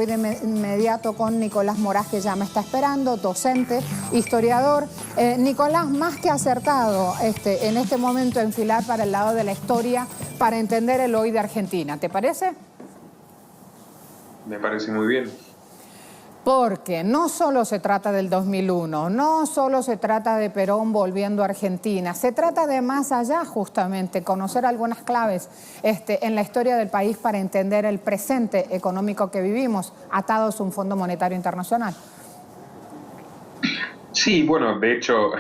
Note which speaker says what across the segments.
Speaker 1: Voy de inmediato con Nicolás Moraz, que ya me está esperando, docente, historiador. Nicolás, más que acertado en este momento enfilar para el lado de la historia para entender el hoy de Argentina, ¿te parece?
Speaker 2: Me parece muy bien.
Speaker 1: Porque no solo se trata del 2001, no solo se trata de Perón volviendo a Argentina, se trata de más allá justamente, conocer algunas claves en la historia del país para entender el presente económico que vivimos, atados a un Fondo Monetario Internacional.
Speaker 2: Sí, bueno, de hecho,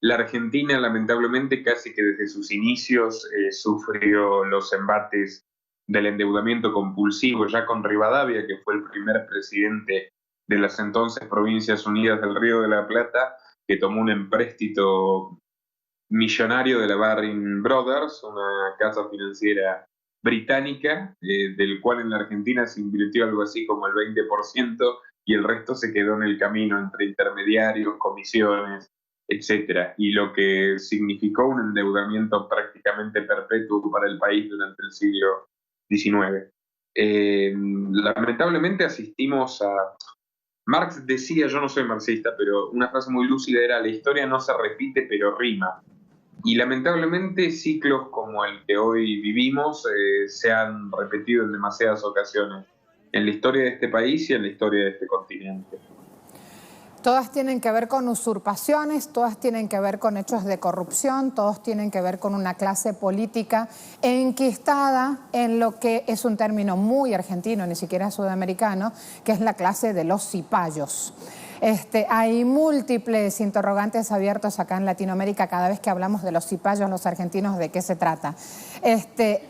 Speaker 2: la Argentina lamentablemente casi que desde sus inicios sufrió los embates del endeudamiento compulsivo, ya con Rivadavia, que fue el primer presidente de las entonces Provincias Unidas del Río de la Plata, que tomó un empréstito millonario de la Barring Brothers, una casa financiera británica, del cual en la Argentina se invirtió algo así como el 20% y el resto se quedó en el camino entre intermediarios, comisiones, etcétera, y lo que significó un endeudamiento prácticamente perpetuo para el país durante el siglo XIX. Lamentablemente asistimos a... Marx decía, yo no soy marxista, pero una frase muy lúcida era: la historia no se repite, pero rima. Y lamentablemente ciclos como el que hoy vivimos se han repetido en demasiadas ocasiones en la historia de este país y en la historia de este continente.
Speaker 1: Todas tienen que ver con usurpaciones, todas tienen que ver con hechos de corrupción, todos tienen que ver con una clase política enquistada en lo que es un término muy argentino, ni siquiera sudamericano, que es la clase de los cipayos. Hay múltiples interrogantes abiertos acá en Latinoamérica cada vez que hablamos de los cipayos, los argentinos, ¿de qué se trata?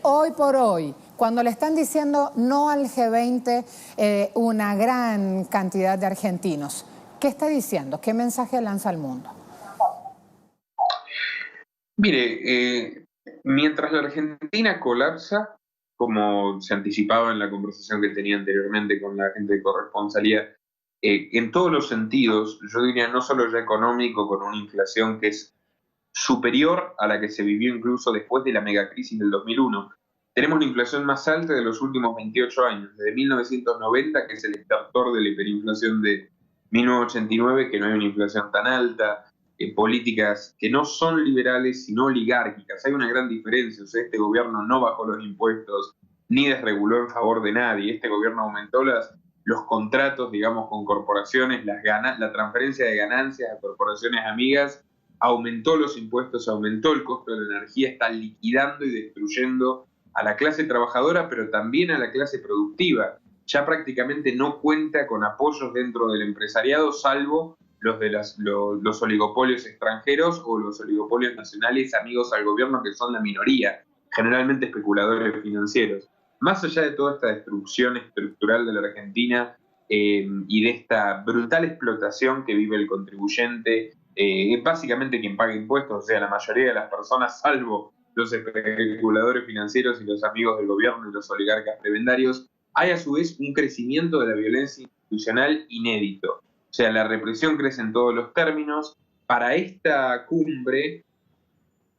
Speaker 1: Hoy por hoy, cuando le están diciendo no al G20 una gran cantidad de argentinos, ¿qué está diciendo? ¿Qué mensaje lanza al mundo?
Speaker 2: Mire, mientras la Argentina colapsa, como se anticipaba en la conversación que tenía anteriormente con la gente de corresponsalía, en todos los sentidos, yo diría no solo ya económico, con una inflación que es superior a la que se vivió incluso después de la megacrisis del 2001. Tenemos la inflación más alta de los últimos 28 años, desde 1990, que es el estertor de la hiperinflación de 1989, que no hay una inflación tan alta, políticas que no son liberales sino oligárquicas. Hay una gran diferencia. O sea, este gobierno no bajó los impuestos ni desreguló en favor de nadie. Este gobierno aumentó los contratos, digamos, con corporaciones, la transferencia de ganancias a corporaciones amigas, aumentó los impuestos, aumentó el costo de la energía, está liquidando y destruyendo a la clase trabajadora, pero también a la clase productiva. Ya prácticamente no cuenta con apoyos dentro del empresariado, salvo los de los oligopolios extranjeros o los oligopolios nacionales amigos al gobierno, que son la minoría, generalmente especuladores financieros. Más allá de toda esta destrucción estructural de la Argentina y de esta brutal explotación que vive el contribuyente, básicamente quien paga impuestos, o sea, la mayoría de las personas, salvo los especuladores financieros y los amigos del gobierno y los oligarcas prebendarios, hay a su vez un crecimiento de la violencia institucional inédito. O sea, la represión crece en todos los términos. Para esta cumbre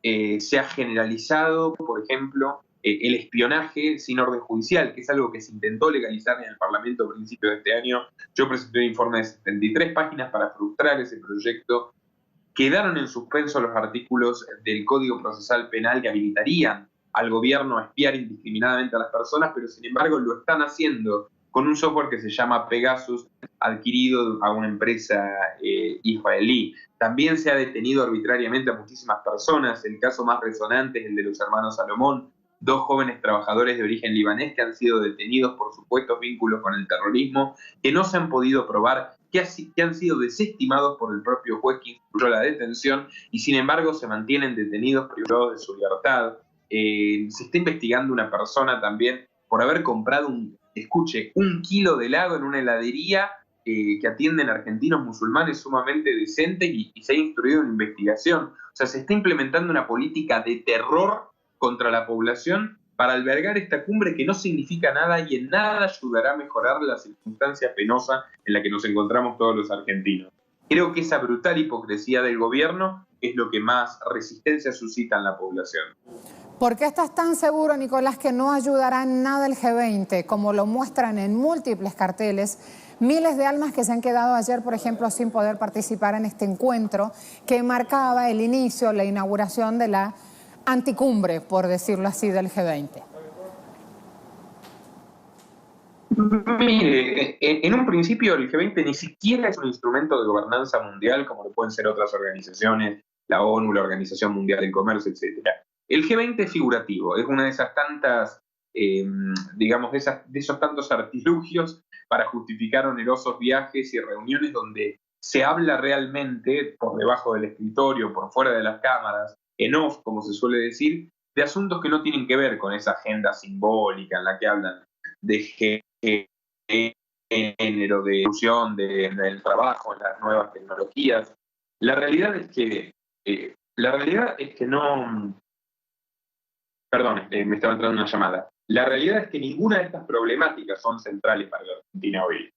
Speaker 2: se ha generalizado, por ejemplo, el espionaje sin orden judicial, que es algo que se intentó legalizar en el Parlamento a principios de este año. Yo presenté un informe de 73 páginas para frustrar ese proyecto. Quedaron en suspenso los artículos del Código Procesal Penal que habilitarían al gobierno a espiar indiscriminadamente a las personas, pero sin embargo lo están haciendo con un software que se llama Pegasus, adquirido a una empresa israelí. También se ha detenido arbitrariamente a muchísimas personas. El caso más resonante es el de los hermanos Salomón, dos jóvenes trabajadores de origen libanés que han sido detenidos por supuestos vínculos con el terrorismo, que no se han podido probar, que han sido desestimados por el propio juez que instruyó la detención y sin embargo se mantienen detenidos, privados de su libertad. Se está investigando una persona también por haber comprado un kilo de helado en una heladería que atienden argentinos musulmanes sumamente decentes y se ha instruido una investigación. O sea, se está implementando una política de terror contra la población para albergar esta cumbre que no significa nada y en nada ayudará a mejorar la circunstancia penosa en la que nos encontramos todos los argentinos. Creo que esa brutal hipocresía del gobierno es lo que más resistencia suscita en la población.
Speaker 1: ¿Por qué estás tan seguro, Nicolás, que no ayudará en nada el G20, como lo muestran en múltiples carteles? Miles de almas que se han quedado ayer, por ejemplo, sin poder participar en este encuentro que marcaba el inicio, la inauguración de la anticumbre, por decirlo así, del G20.
Speaker 2: Mire, en un principio el G20 ni siquiera es un instrumento de gobernanza mundial como lo pueden ser otras organizaciones, la ONU, la Organización Mundial del Comercio, etcétera. El G20 es figurativo, es una de esas tantas, digamos, de esos tantos artilugios para justificar onerosos viajes y reuniones donde se habla realmente por debajo del escritorio, por fuera de las cámaras, en off, como se suele decir, de asuntos que no tienen que ver con esa agenda simbólica en la que hablan de género, de inclusión, del trabajo, las nuevas tecnologías. La realidad es que, no. Perdón, me estaba entrando una llamada. La realidad es que ninguna de estas problemáticas son centrales para la Argentina hoy.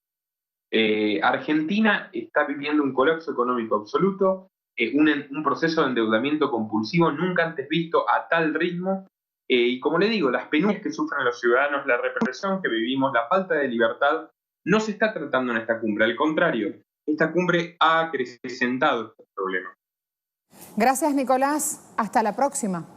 Speaker 2: Argentina está viviendo un colapso económico absoluto, un proceso de endeudamiento compulsivo nunca antes visto a tal ritmo, y como le digo, las penurias que sufren los ciudadanos, la represión que vivimos, la falta de libertad, no se está tratando en esta cumbre. Al contrario, esta cumbre ha acrecentado estos problemas.
Speaker 1: Gracias, Nicolás. Hasta la próxima.